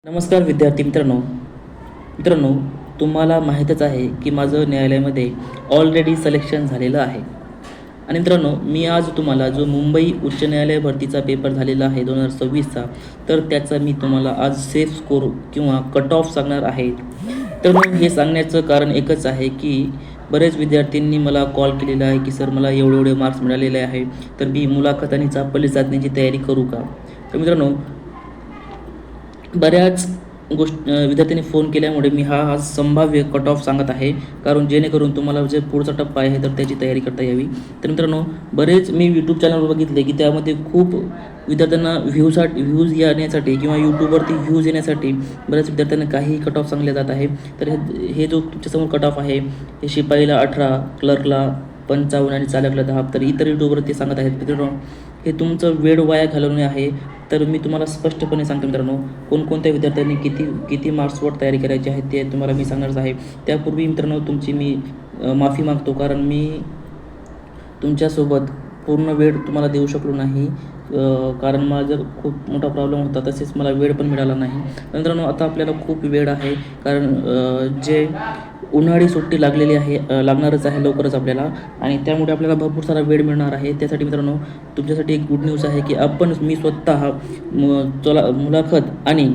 नमस्कार विद्यार्थी मित्रांनो, तुम्हाला माहीतच आहे की माझं न्यायालयामध्ये ऑलरेडी सिलेक्शन झालेलं आहे. आणि मित्रांनो, मी आज तुम्हाला जो मुंबई उच्च न्यायालय भरतीचा पेपर झालेला आहे 2026चा, तर त्याचा मी तुम्हाला आज सेफ स्कोर किंवा कट ऑफ सांगणार आहे. तर मग हे सांगण्याचं कारण एकच आहे की बरेच विद्यार्थ्यांनी मला कॉल केलेला आहे की सर मला एवढे मार्क्स मिळालेले आहे, तर मी मुलाखत आणि चापल्य चाचणीची तयारी करू का? तर मित्रांनो, बऱ्याच विद्यार्थ्यांनी फोन केल्यामुळे मी आज संभाव्य कट ऑफ सांगत आहे, कारण जेणेकरून तुम्हाला जे पुढचा टप्पा आहे तर त्याची तयारी करता यावी. तर मित्रांनो, बरेच मी यूट्यूब चॅनलवर बघितले की त्यामध्ये खूप विद्यार्थ्यांना व्ह्यूज येण्यासाठी किंवा यूट्यूबवरती व्ह्यूज येण्यासाठी बऱ्याच विद्यार्थ्यांना काही कट ऑफ सांगले जात आहे. तर हे जो तुमच्यासमोर कट ऑफ आहे, हे शिपाईला 18, क्लर्कला 55 आणि चालकला 10, तर इतर यूट्यूबवर ते सांगत आहेत. मित्रांनो, हे तुमचं वेळ वाया घालवणे आहे. तर मी तुम्हाला स्पष्टपणे सांगतो मित्रांनो, कोणकोणत्या विद्यार्थ्यांनी किती मार्क्सवर तयारी करायची आहे ते तुम्हाला मी सांगणारच आहे. त्यापूर्वी मित्रांनो, तुमची मी माफी मागतो, कारण मी तुमच्यासोबत पूर्ण वेळ तुम्हाला देऊ शकलो नाही, कारण माझं खूप मोठा प्रॉब्लेम होता, तसेच मला वेळ पण मिळाला नाही. मित्रांनो, आता आपल्याला खूप वेळ आहे, कारण जे उन्हाळी सुट्टी लागलेली आहे, लागणारच आहे लवकरच आपल्याला, आणि त्यामुळे आपल्याला भरपूर सारा वेळ मिळणार आहे. त्यासाठी मित्रांनो, तुमच्यासाठी एक गुड न्यूज आहे की मी स्वतः मुलाखत आणि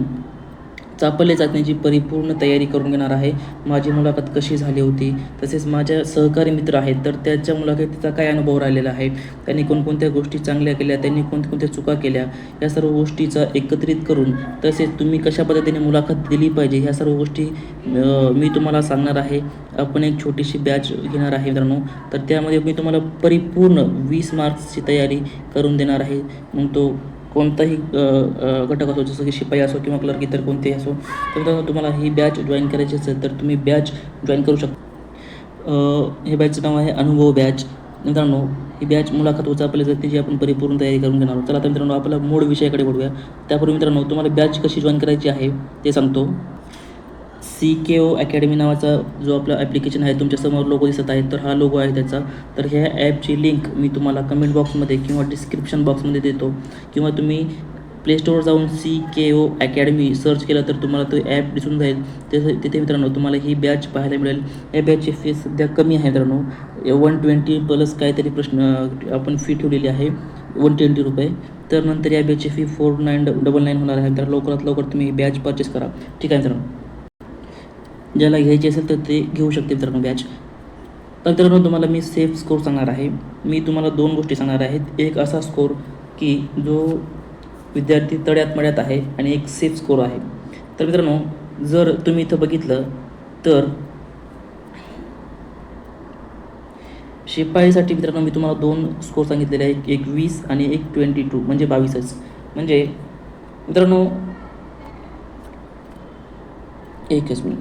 चापल्य चाचणीची परिपूर्ण तयारी करून घेणार आहे. माझी मुलाखत कशी झाली होती, तसेच माझ्या सहकारी मित्र आहेत, तर त्याच्या मुलाखतीचा काय अनुभव राहिलेला आहे, त्यांनी कोणकोणत्या गोष्टी चांगल्या केल्या, त्यांनी कोणकोणत्या चुका केल्या, या सर्व गोष्टीचा एकत्रित करून, तसेच तुम्ही कशा पद्धतीने मुलाखत दिली पाहिजे, ह्या सर्व गोष्टी मी तुम्हाला सांगणार आहे. आपण एक छोटीशी बॅच घेणार आहे मित्रांनो, तर त्यामध्ये मी तुम्हाला परिपूर्ण 20 मार्क्सची तयारी करून देणार आहे. मग तो कोणताही घटक असो, जसं की शिपाई असो किंवा क्लर्क, इतर कोणतेही असो. तर मित्रांनो, तुम्हाला ही बॅच जॉईन करायची असेल तर तुम्ही बॅच जॉईन करू शकता. हे बॅचचं नाव आहे अनुभव बॅच. मित्रांनो, ही बॅच मुलाखत चापल्य चाचणीची आपण परिपूर्ण तयारी करून घेणार आहोत. चला तर मित्रांनो, आपल्या मूळ विषयाकडे वळूया. त्यापूर्वी मित्रांनो, तुम्हाला बॅच कशी जॉईन करायची आहे ते सांगतो. CKO अकॅडमी नावाचा जो आपला ॲप्लिकेशन आहे, तुमच्यासमोर लोगो दिसत आहे, तर हा लोगो आहे त्याचा. तर ह्या ॲपची लिंक मी तुम्हाला कमेंट बॉक्समध्ये किंवा डिस्क्रिप्शन बॉक्समध्ये देतो, किंवा तुम्ही प्ले स्टोअर जाऊन CKO अकॅडमी सर्च केलं तर तुम्हाला तो ॲप दिसून जाईल. तिथे मित्रांनो, तुम्हाला ही बॅच पाहायला मिळेल. या बॅचची फीस सध्या कमी आहे मित्रांनो, 120 प्लस काहीतरी आपण फी ठेवलेली आहे, 120 रुपये. तर नंतर या बॅचची फी 4999 होणार आहे. तर लवकरात लवकर तुम्ही ही बॅच परचेस करा. ठीक आहे मित्रांनो, ज्याला घ्यायची असेल तर ते घेऊ शकते मित्रांनो बॅच. तर मित्रांनो, तुम्हाला मी सेफ स्कोर सांगणार आहे. मी तुम्हाला 2 गोष्टी सांगणार आहेत. एक असा स्कोर की जो विद्यार्थी तळ्यात मळ्यात आहे, आणि एक सेफ स्कोर आहे. तर मित्रांनो, जर तुम्ही इथं बघितलं तर शिपाईसाठी मित्रांनो मी तुम्हाला 2 स्कोर सांगितलेले आहे, एक 20 आणि एक 22, म्हणजे 22च. म्हणजे मित्रांनो, एकच मिनिट,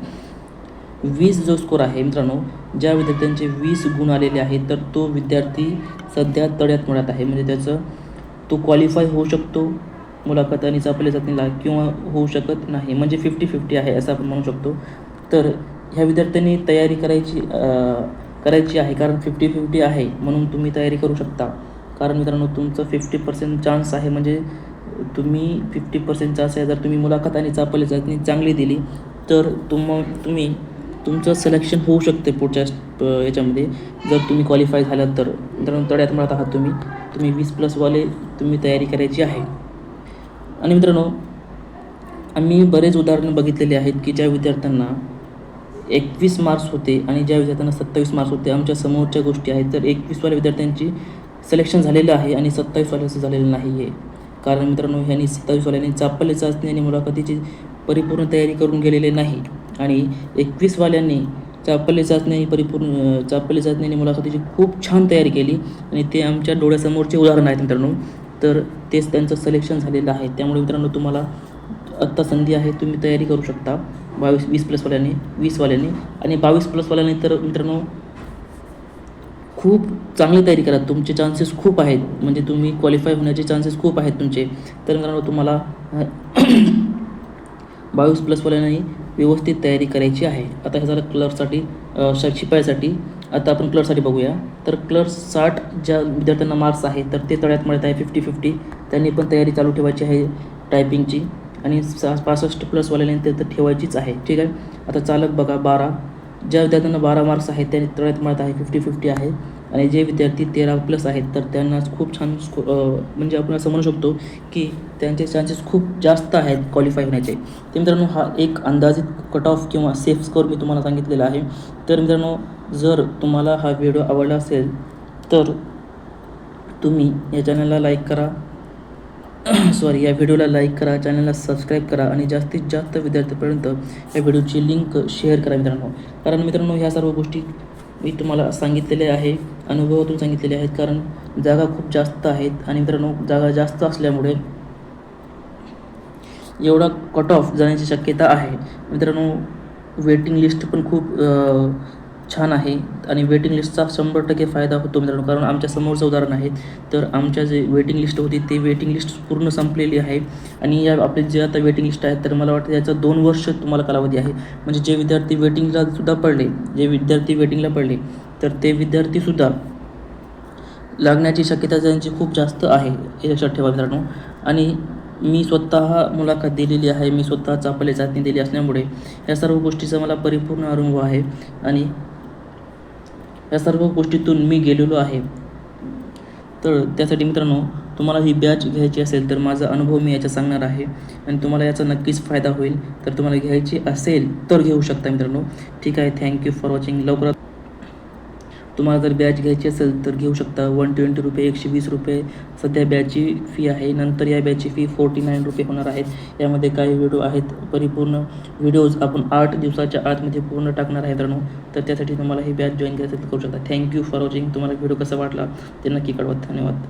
20 जो स्कोर आहे मित्रांनो, ज्या विद्यार्थ्यांचे 20 गुण आलेले आहेत, तर तो विद्यार्थी सध्या तळ्यात मळ्यात आहे. म्हणजे तो क्वालिफाय होऊ शकतो मुलाखत आणि चापल्य चाचणीला, किंवा होऊ शकत नाही. म्हणजे 50-50 आहे असं आपण म्हणू शकतो. तर ह्या विद्यार्थ्यांनी तयारी करायची आहे, कारण 50-50 आहे म्हणून तुम्ही तयारी करू शकता. कारण मित्रांनो, तुमचं 50% चान्स आहे, म्हणजे तुम्ही 50% चान्स आहे. जर तुम्ही मुलाखत आणि चापल्य चाचणी चांगली दिली तर तुमचं सिलेक्शन होऊ शकते पुढच्या याच्यामध्ये, जर तुम्ही क्वालिफाय झालात तर. मित्रांनो, तळ्यात मळ्यात आहात तुम्ही 20+ वाले तुम्ही तयारी करायची आहे. आणि मित्रांनो, आम्ही बरेच उदाहरणं बघितलेली आहेत की ज्या विद्यार्थ्यांना 21 मार्क्स होते आणि ज्या विद्यार्थ्यांना 27 मार्क्स होते. आमच्या समोरच्या गोष्टी आहेत. तर 21वाल्या विद्यार्थ्यांची सिलेक्शन झालेलं आहे आणि 27वाल्याचं झालेलं नाही आहे. कारण मित्रांनो, ह्यांनी 27वाल्यांनी चापल्य चाचणी आणि मुलाखतीची परिपूर्ण तयारी करून गेलेले नाही, आणि 21वाल्यांनी चापल्य चाचणी आणि मुलाखतीची खूप छान तयारी केली, आणि ते आमच्या डोळ्यासमोरचे उदाहरण आहेत मित्रांनो. तर तेच त्यांचं सिलेक्शन झालेलं आहे. त्यामुळे मित्रांनो, तुम्हाला आत्ता संधी आहे, तुम्ही तयारी करू शकता. 20+ वाल्यांनी, 20वाल्यांनी आणि 22+ वाल्यांनी. तर मित्रांनो, खूप चांगली तयारी करा, तुमचे चान्सेस खूप आहेत, म्हणजे तुम्ही क्वालिफाय होण्याचे चान्सेस खूप आहेत तुमचे. तर मित्रांनो, तुम्हाला 22+ वाल्यांनी व्यवस्थित तयारी करायची आहे. आता हे झालं क्लर्कसाठी, शिपाईसाठी. आता आपण क्लर्कसाठी बघूया. तर क्लर्क 60 ज्या विद्यार्थ्यांना मार्क्स आहेत, तर ते तळ्यात मळ्यात आहे, 50-50. त्यांनी पण तयारी चालू ठेवायची आहे टायपिंगची. आणि 65 प्लसवाल्याने तर ठेवायचीच आहे. ठीक आहे. आता चालक बघा 12, ज्या विद्यार्थ्यांना 12 मार्क्स आहेत त्यांनी तळ्यात मळत आहे 50-50 आहे. आणि जे विद्यार्थी 13 प्लस आहेत तर त्यांना खूप छान म्हणजे आपण असं म्हणू शकतो की त्यांचे चान्सेस खूप जास्त आहेत क्वालिफाय होण्याचे. तर मित्रांनो, हा एक अंदाजित कट ऑफ किंवा सेफ स्कोअर मी तुम्हाला सांगितलेला आहे. तर मित्रांनो, जर तुम्हाला हा व्हिडिओ आवडला असेल तर तुम्ही या चॅनलला लाईक करा, या व्हिडिओला लाईक करा, चॅनलला सबस्क्राईब करा आणि जास्तीत जास्त विद्यार्थ्यांपर्यंत या व्हिडिओची लिंक शेअर करा मित्रांनो. कारण मित्रांनो, ह्या सर्व गोष्टी मी तुम्हाला सांगितलेल्या आहे, अनुभवातून सांगितलेले आहेत. कारण जागा खूप जास्त आहेत आणि मित्रांनो, जागा जास्त असल्यामुळे एवढा कट ऑफ जाण्याची शक्यता आहे. मित्रांनो, वेटिंग लिस्ट पण खूप छान आहे आणि वेटिंग लिस्टचा 100% फायदा होतो मित्रांनो. कारण आमच्या समोरचं उदाहरण आहे. तर आमच्या जे वेटिंग लिस्ट होती ते वेटिंग लिस्ट पूर्ण संपलेली आहे आणि या आपले जे आता वेटिंग लिस्ट आहेत तर मला वाटतं याचा 2 वर्ष तुम्हाला कालावधी आहे. म्हणजे जे विद्यार्थी वेटिंगलासुद्धा पडले, जे विद्यार्थी वेटिंगला पडले तर ते विद्यार्थीसुद्धा लागण्याची शक्यता त्यांची खूप जास्त आहे, हे लक्षात ठेवा मित्रांनो. आणि मी स्वतः मुलाखत दिलेली आहे, मी स्वतः चाचपणी चाचणी दिली असल्यामुळे या सर्व गोष्टीचा मला परिपूर्ण अनुभव आहे आणि या सर्व गोष्टीतून मी गेलेलो आहे. तर त्यासाठी मित्रांनो, तुम्हाला ही बॅच घ्यायची असेल तर माझा अनुभव मी याच्यात सांगणार आहे आणि तुम्हाला याचा नक्कीच फायदा होईल. तर तुम्हाला घ्यायची असेल तर घेऊ शकता मित्रांनो. ठीक आहे. Thank you for watching. लवकरात तुम्हाला जर बॅच घ्यायची असेल तर घेऊ शकता. 120 रुपये, 120 रुपये सध्या बॅचची फी आहे. नंतर या बॅचची फी 49 रुपये होणार आहेत. यामध्ये काही व्हिडिओ आहेत, परिपूर्ण व्हिडिओज आपण 8 दिवसाच्या आतमध्ये पूर्ण टाकणार आहे मित्रांनो. तर त्यासाठी तुम्हाला ही बॅच जॉईन करायचं तर करू शकता. Thank you for watching. तुम्हाला व्हिडिओ कसा वाटला ते नक्की कळवा. धन्यवाद.